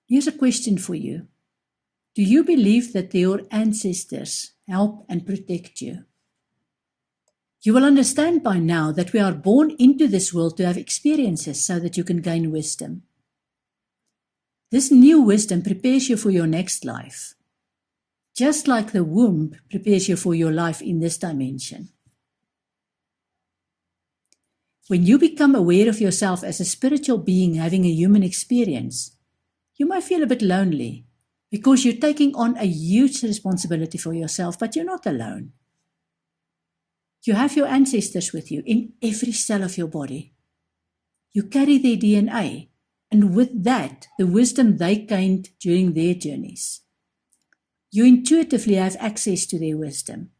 Here's a question for you. Do you believe that your ancestors help and protect you? You will understand by now that we are born into this world to have experiences so that you can gain wisdom. This new wisdom prepares you for your next life, just like the womb prepares you for your life in this dimension. When you become aware of yourself as a spiritual being having a human experience, you might feel a bit lonely because you're taking on a huge responsibility for yourself, but you're not alone. You have your ancestors with you in every cell of your body. You carry their DNA, and with that, the wisdom they gained during their journeys. You intuitively have access to their wisdom.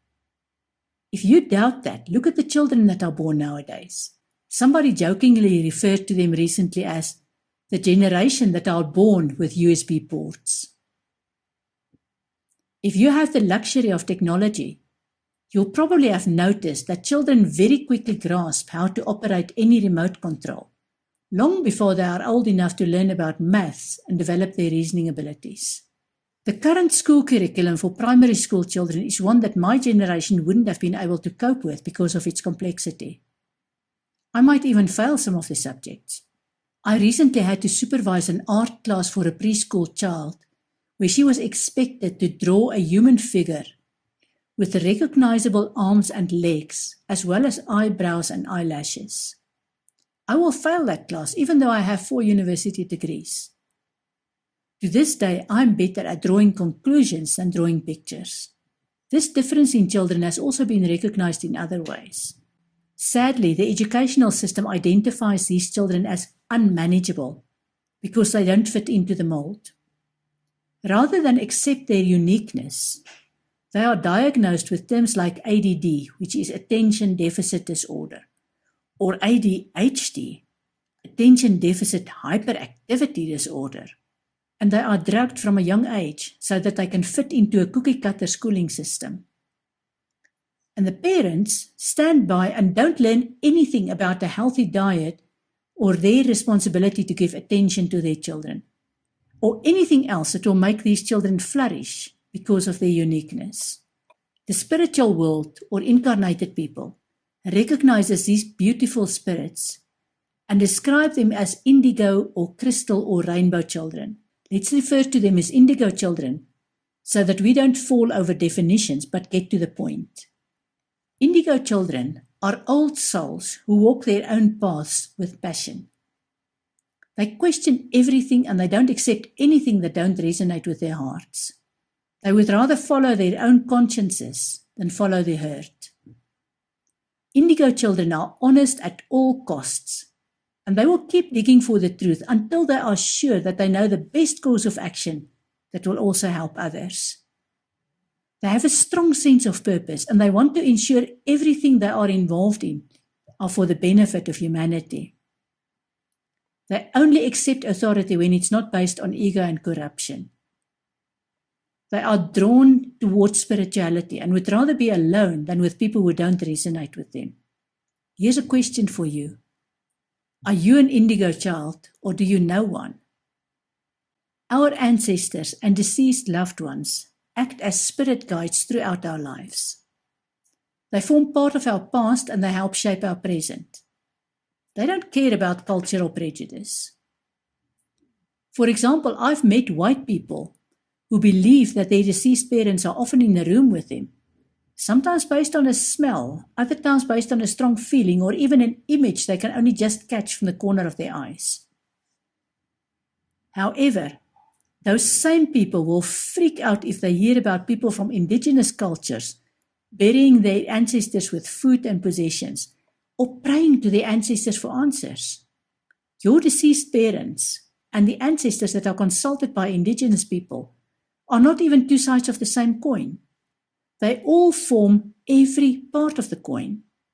If you doubt that, look at the children that are born nowadays. Somebody jokingly referred to them recently as the generation that are born with USB ports. If you have the luxury of technology, you'll probably have noticed that children very quickly grasp how to operate any remote control, long before they are old enough to learn about maths and develop their reasoning abilities. The current school curriculum for primary school children is one that my generation wouldn't have been able to cope with because of its complexity. I might even fail some of the subjects. I recently had to supervise an art class for a preschool child where she was expected to draw a human figure with recognizable arms and legs, as well as eyebrows and eyelashes. I will fail that class, even though I have 4 university degrees. To this day, I'm better at drawing conclusions than drawing pictures. This difference in children has also been recognized in other ways. Sadly, the educational system identifies these children as unmanageable because they don't fit into the mold. Rather than accept their uniqueness, they are diagnosed with terms like ADD, which is Attention Deficit Disorder, or ADHD, Attention Deficit Hyperactivity Disorder, and they are drugged from a young age so that they can fit into a cookie-cutter schooling system. And the parents stand by and don't learn anything about a healthy diet or their responsibility to give attention to their children, or anything else that will make these children flourish because of their uniqueness. The spiritual world, or incarnated people, recognizes these beautiful spirits and describe them as indigo or crystal or rainbow children. Let's refer to them as indigo children so that we don't fall over definitions but get to the point. Indigo children are old souls who walk their own paths with passion. They question everything and they don't accept anything that don't resonate with their hearts. They would rather follow their own consciences than follow the herd. Indigo children are honest at all costs, and they will keep digging for the truth until they are sure that they know the best course of action that will also help others. They have a strong sense of purpose, and they want to ensure everything they are involved in are for the benefit of humanity. They only accept authority when it's not based on ego and corruption. They are drawn towards spirituality and would rather be alone than with people who don't resonate with them. Here's a question for you. Are you an indigo child, or do you know one? Our ancestors and deceased loved ones act as spirit guides throughout our lives. They form part of our past and they help shape our present. They don't care about cultural prejudice. For example, I've met white people who believe that their deceased parents are often in the room with them, sometimes based on a smell, other times based on a strong feeling or even an image they can only just catch from the corner of their eyes. However, those same people will freak out if they hear about people from indigenous cultures burying their ancestors with food and possessions, or praying to their ancestors for answers. Your deceased parents and the ancestors that are consulted by indigenous people are not even two sides of the same coin. They all form every part of the coin.